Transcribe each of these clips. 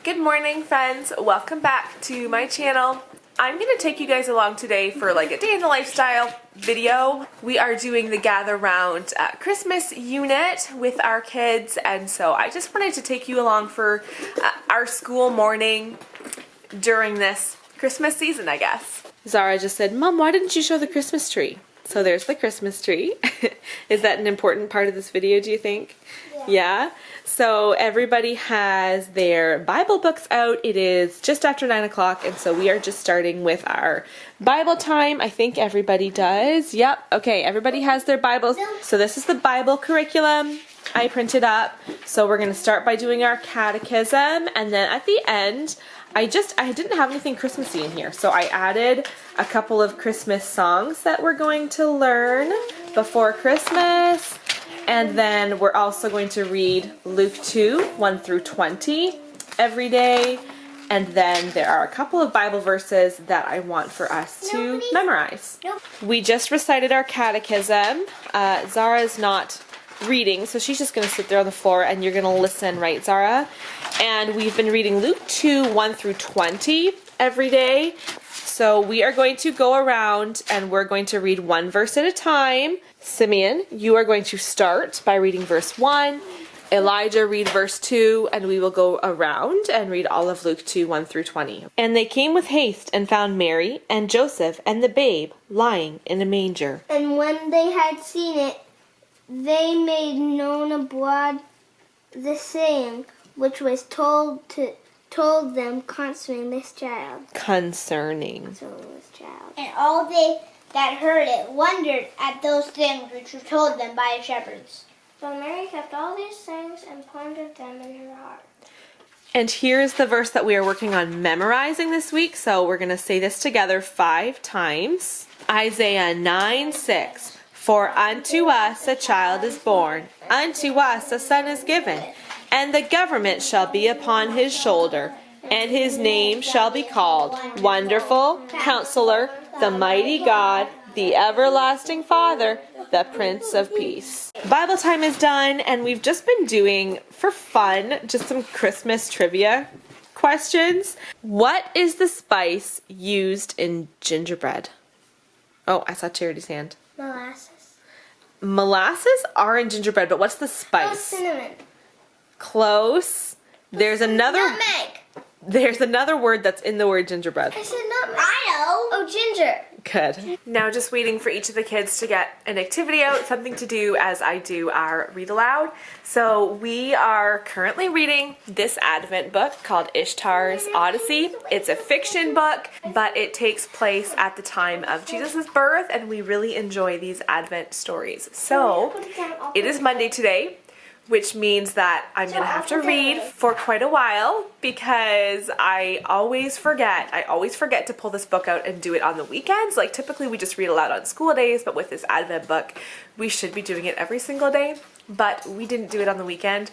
Good morning, friends. Welcome back to my channel. I'm going to take you guys along today for like a day in the lifestyle video. We are doing the gather round Christmas unit with our kids, and so I just wanted to take you along for our school morning during this Christmas season, I guess. Zara just said, "Mom, why didn't you show the Christmas tree?" So there's the Christmas tree. Is that an important part of this video, do you think? Yeah? So everybody has their Bible books out. It is just after 9 o'clock, and so we are just starting with our Bible time. I think everybody does. Yep. Okay, everybody has their Bibles. So this is the Bible curriculum I printed up. So we're going to start by doing our catechism, and then at the end, I didn't have anything Christmassy in here, so I added a couple of Christmas songs that we're going to learn before Christmas. And then we're also going to read Luke 2, 1 through 20 every day. And then there are a couple of Bible verses that I want for us to memorize. We just recited our catechism. Zara's not reading, so she's just going to sit there on the floor and you're going to listen, right, Zara? And we've been reading Luke 2, 1 through 20 every day. So we are going to go around and we're going to read one verse at a time. Simeon, you are going to start by reading verse 1. Elijah, read verse 2, and we will go around and read all of Luke 2, 1 through 20. And they came with haste and found Mary and Joseph and the babe lying in a manger. And when they had seen it, they made known abroad the saying which was told them concerning this child. And all they that heard it wondered at those things which were told them by the shepherds. So Mary kept all these things and pondered them in her heart. And here's the verse that we are working on memorizing this week. So we're going to say this together 5 times. Isaiah 9:6. For unto us a child is born, unto us a son is given, and the government shall be upon his shoulder, and his name shall be called Wonderful, Counselor, the Mighty God, the Everlasting Father, the Prince of Peace. Bible time is done, and we've just been doing, for fun, just some Christmas trivia questions. What is the spice used in gingerbread? Oh, I saw Charity's hand. Molasses. Molasses are in gingerbread, but what's the spice? Oh, cinnamon. Close. There's another word that's in the word gingerbread. I said nutmeg. I know. Oh, ginger. Good. Now just waiting for each of the kids to get an activity out, something to do as I do our read aloud. So we are currently reading this Advent book called Ishtar's Odyssey. It's a fiction book, but it takes place at the time of Jesus' birth, and we really enjoy these Advent stories. So it is Monday today, which means that I'm going to have to read for quite a while because I always forget to pull this book out and do it on the weekends. Like typically we just read aloud on school days, but with this Advent book, we should be doing it every single day, but we didn't do it on the weekend.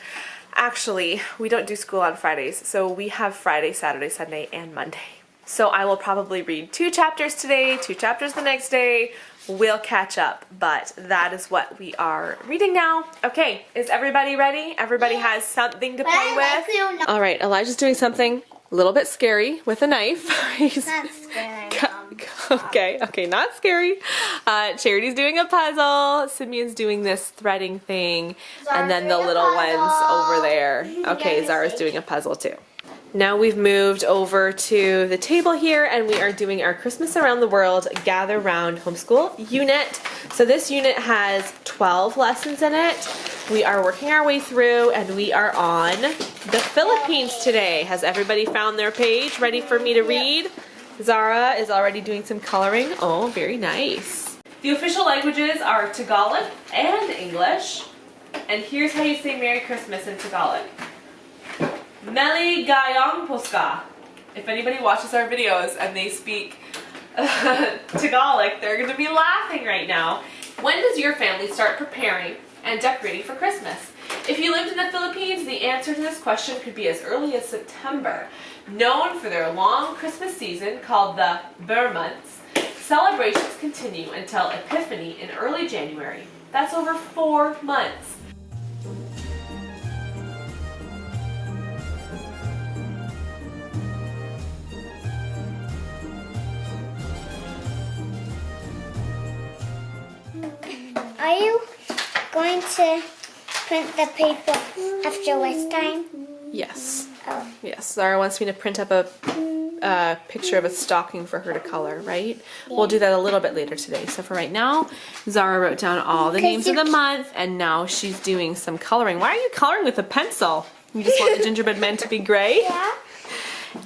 Actually, we don't do school on Fridays, so we have Friday, Saturday, Sunday, and Monday. So I will probably read 2 chapters today, 2 chapters the next day. We'll catch up, but that is what we are reading now. Okay, is everybody ready? Everybody has something to play with? All right, Elijah's doing something a little bit scary with a knife. He's Not scary. Okay, not scary. Charity's doing a puzzle. Simeon's doing this threading thing, and then the little one's over there. Okay, Zara's doing a puzzle too. Now we've moved over to the table here and we are doing our Christmas Around the World Gather Round Homeschool unit. So this unit has 12 lessons in it. We are working our way through and we are on the Philippines today. Has everybody found their page ready for me to read? Zara is already doing some coloring. Oh, very nice. The official languages are Tagalog and English. And here's how you say Merry Christmas in Tagalog. Maligayang Pasko. If anybody watches our videos and they speak Tagalog, they're going to be laughing right now. When does your family start preparing and decorating for Christmas? If you lived in the Philippines, the answer to this question could be as early as September. Known for their long Christmas season called the Bear Months, celebrations continue until Epiphany in early January. That's over 4 months. Are you going to print the paper after last time? Yes. Oh. Yes, Zara wants me to print up a picture of a stocking for her to color, right? We'll do that a little bit later today. So for right now, Zara wrote down all the names of the month, and now she's doing some coloring. Why are you coloring with a pencil? You just want the gingerbread men to be gray? Yeah.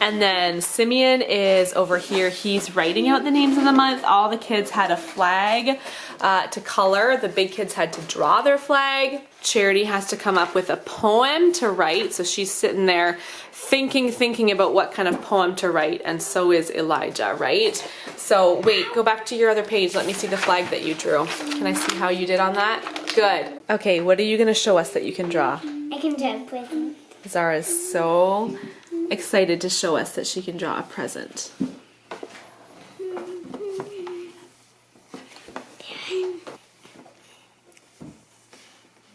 And then Simeon is over here. He's writing out the names of the month. All the kids had a flag to color. The big kids had to draw their flag. Charity has to come up with a poem to write. So she's sitting there thinking about what kind of poem to write. And so is Elijah, right? So wait, go back to your other page. Let me see the flag that you drew. Can I see how you did on that? Good. Okay, what are you going to show us that you can draw? I can draw a present. Zara is so excited to show us that she can draw a present.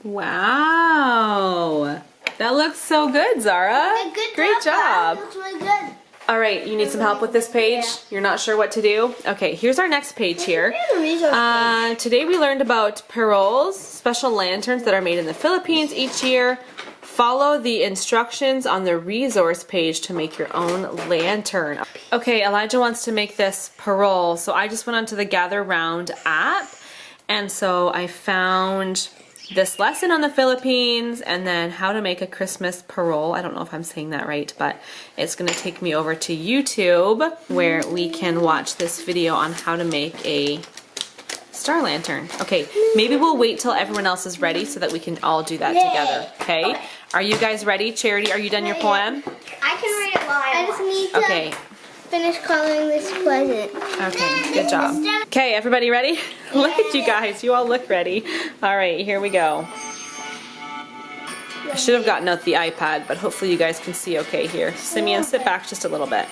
Wow. That looks so good, Zara. Good Great job. Looks really good. All right, you need some help with this page? You're not sure what to do? Okay, here's our next page here. Today we learned about paroles, special lanterns that are made in the Philippines each year. Follow the instructions on the resource page to make your own lantern. Okay, Elijah wants to make this parole, so I just went onto the Gather Round app, and so I found this lesson on the Philippines and then how to make a Christmas parole. I don't know if I'm saying that right, but it's going to take me over to YouTube where we can watch this video on how to make a star lantern. Okay, maybe we'll wait till everyone else is ready so that we can all do that together. Okay? Are you guys ready? Charity, are you done your poem? I can read it while I just watch. need to Okay. finish coloring this present. Okay, good job. Okay, everybody ready? Look at you guys. You all look ready. All right, here we go. I should have gotten out the iPad, but hopefully you guys can see okay here. Simeon, sit back just a little bit.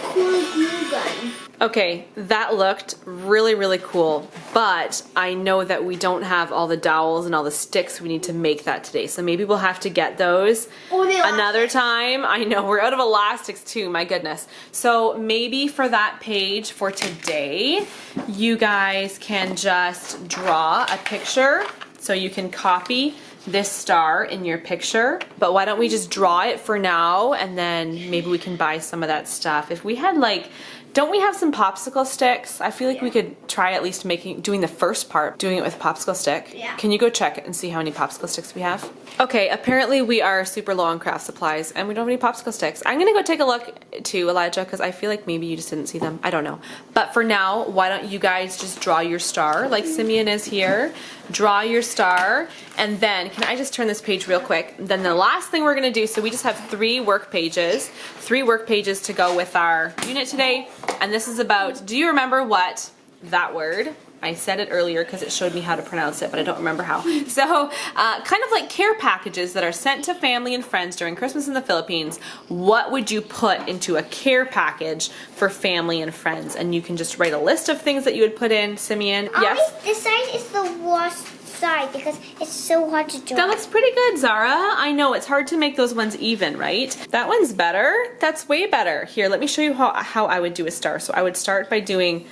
Cool glue gun. Okay, that looked really, really cool, but I know that we don't have all the dowels and all the sticks we need to make that today, so maybe we'll have to get those another time. I know, we're out of elastics too, my goodness. So maybe for that page for today, you guys can just draw a picture, so you can copy this star in your picture, but why don't we just draw it for now, and then maybe we can buy some of that stuff. If we had like, don't we have some popsicle sticks? I feel like we could try at least doing the first part, doing it with a popsicle stick. Yeah. Can you go check it and see how many popsicle sticks we have? Okay, apparently we are super low on craft supplies and we don't have any popsicle sticks. I'm gonna go take a look too, Elijah, because I feel like maybe you just didn't see them. I don't know. But for now, why don't you guys just draw your star like Simeon is here. Draw your star, and then, can I just turn this page real quick? Then the last thing we're gonna do, so we just have 3 work pages to go with our unit today. And this is about, do you remember what that word? I said it earlier because it showed me how to pronounce it, but I don't remember how. So, kind of like care packages that are sent to family and friends during Christmas in the Philippines. What would you put into a care package for family and friends? And you can just write a list of things that you would put in, Simeon. Yes? This side is the worst side because it's so hard to draw. That looks pretty good, Zara. I know, it's hard to make those ones even, right? That one's better. That's way better. Here, let me show you how I would do a star. So I would start by doing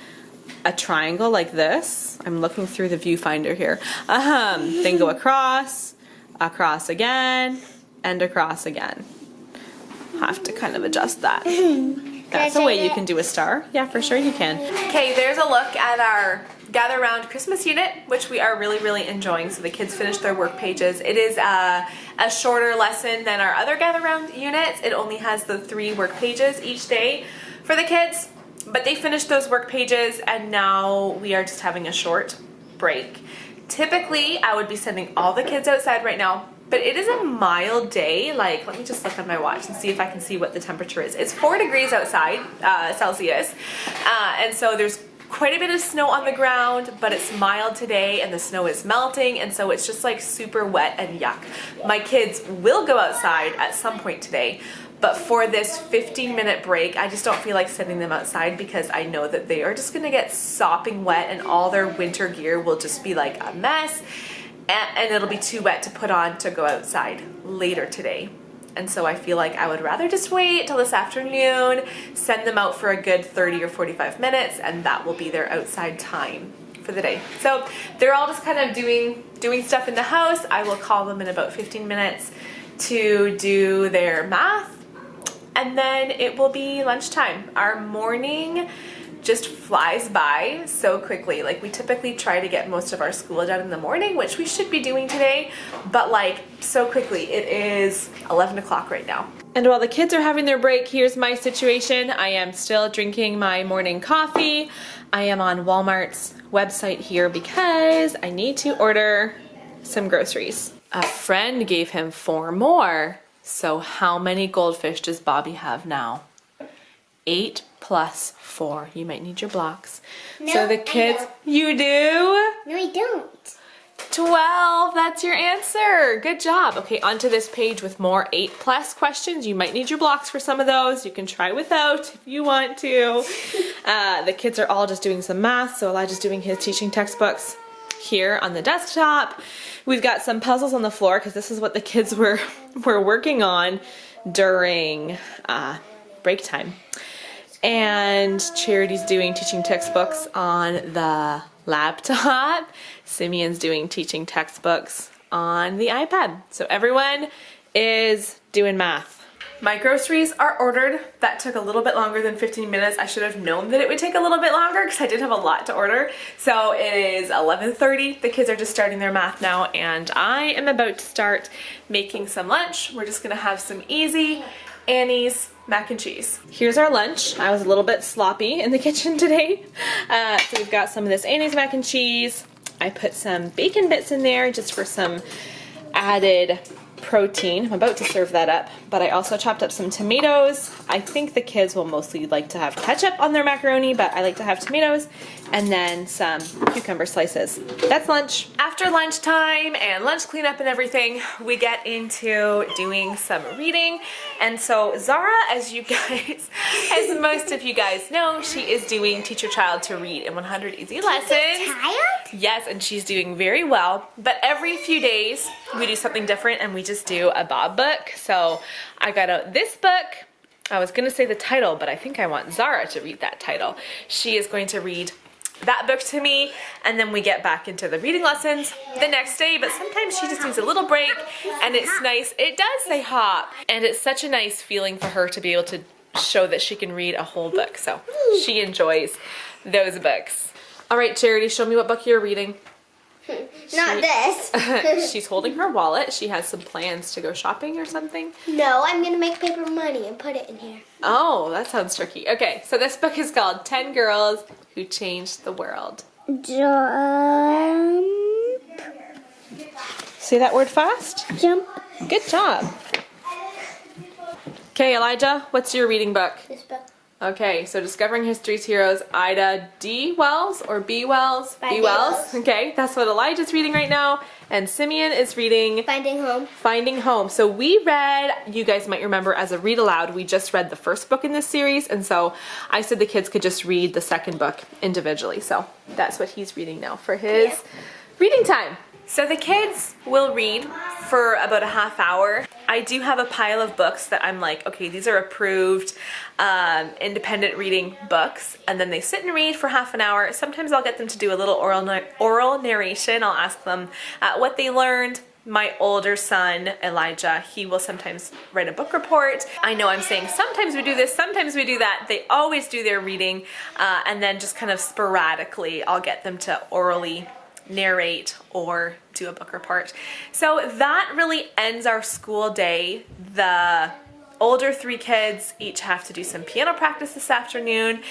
a triangle like this. I'm looking through the viewfinder here. Then go across again, and across again. Have to kind of adjust that. That's a way you can do a star. Yeah, for sure you can. Okay, there's a look at our Gather Round Christmas unit, which we are really, really enjoying. So the kids finished their work pages. It is a shorter lesson than our other Gather Round units. It only has the 3 work pages each day for the kids. But they finished those work pages and now we are just having a short break. Typically, I would be sending all the kids outside right now, but it is a mild day. Like, let me just look at my watch and see if I can see what the temperature is. It's 4 degrees outside, Celsius, and so there's quite a bit of snow on the ground, but it's mild today and the snow is melting, and so it's just like super wet and yuck. My kids will go outside at some point today, but for this 15-minute break, I just don't feel like sending them outside because I know that they are just gonna get sopping wet and all their winter gear will just be like a mess, and it'll be too wet to put on to go outside later today. And so I feel like I would rather just wait till this afternoon, send them out for a good 30 or 45 minutes, and that will be their outside time for the day. So they're all just kind of doing stuff in the house. I will call them in about 15 minutes to do their math, and then it will be lunchtime. Our morning just flies by so quickly. Like, we typically try to get most of our school done in the morning, which we should be doing today, but like so quickly. It is 11 o'clock right now. And while the kids are having their break, here's my situation. I am still drinking my morning coffee. I am on Walmart's website here because I need to order some groceries. A friend gave him 4 more. So how many goldfish does Bobby have now? 8 plus 4. You might need your blocks. No, so the kids, you do? No, I don't. 12, that's your answer. Good job. Okay, onto this page with more 8 plus questions. You might need your blocks for some of those. You can try without if you want to. The kids are all just doing some math, so Elijah's doing his teaching textbooks here on the desktop. We've got some puzzles on the floor because this is what the kids were working on during break time. And Charity's doing teaching textbooks on the laptop. Simeon's doing teaching textbooks on the iPad. So everyone is doing math. My groceries are ordered. That took a little bit longer than 15 minutes. I should have known that it would take a little bit longer because I did have a lot to order. So it is 11:30. The kids are just starting their math now, and I am about to start making some lunch. We're just gonna have some easy Annie's mac and cheese. Here's our lunch. I was a little bit sloppy in the kitchen today. So we've got some of this Annie's mac and cheese. I put some bacon bits in there just for some added protein. I'm about to serve that up, but I also chopped up some tomatoes. I think the kids will mostly like to have ketchup on their macaroni, but I like to have tomatoes, and then some cucumber slices. That's lunch. After lunchtime and lunch cleanup and everything, we get into doing some reading. And so Zara, as most of you guys know, she is doing Teach Your Child to Read in 100 Easy Lessons. Tired? Yes, and she's doing very well. But every few days, we do something different, and we just do a Bob book. So I got out this book. I was gonna say the title, but I think I want Zara to read that title. She is going to read that book to me, and then we get back into the reading lessons the next day. But sometimes she just needs a little break, and it's nice. It does say hop, and it's such a nice feeling for her to be able to show that she can read a whole book. So she enjoys those books. All right, Charity, show me what book you're reading. Not this. She's holding her wallet. She has some plans to go shopping or something. No, I'm going to make paper money and put it in here. Oh, that sounds tricky. Okay, so this book is called 10 Girls Who Changed the World. Jump. Say that word fast. Jump. Good job. Okay, Elijah, what's your reading book? This book. Okay, so Discovering History's Heroes, Ida D. Wells or B. Wells? By B. D. Wells. Wells. Okay, that's what Elijah's reading right now. And Simeon is reading Finding Home. Finding Home. So we read, you guys might remember as a read aloud, we just read the first book in this series. And so I said the kids could just read the second book individually. So that's what he's reading now for his reading time. So the kids will read for about a half hour. I do have a pile of books that I'm like, okay, these are approved independent reading books. And then they sit and read for half an hour. Sometimes I'll get them to do a little oral narration. I'll ask them what they learned. My older son, Elijah, he will sometimes write a book report. I know I'm saying sometimes we do this, sometimes we do that. They always do their reading. And then just kind of sporadically, I'll get them to orally narrate or do a book report. So that really ends our school day. The older 3 kids each have to do some piano practice this afternoon.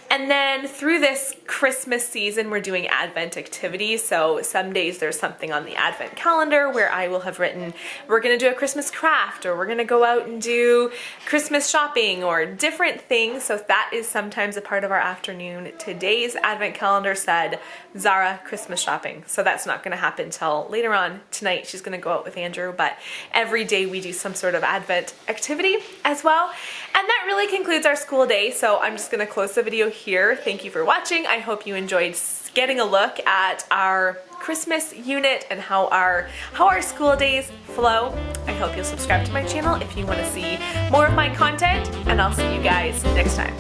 And then through this Christmas season, we're doing Advent activities. So some days there's something on the Advent calendar where I will have written, we're gonna do a Christmas craft, or we're gonna go out and do Christmas shopping, or different things. So that is sometimes a part of our afternoon. Today's Advent calendar said, Zara, Christmas shopping. So that's not gonna happen till later on tonight. She's gonna go out with Andrew, but every day we do some sort of Advent activity as well. And that really concludes our school day. So I'm just gonna close the video here. Thank you for watching. I hope you enjoyed getting a look at our Christmas unit and how our school days flow. I hope you'll subscribe to my channel if you want to see more of my content, and I'll see you guys next time.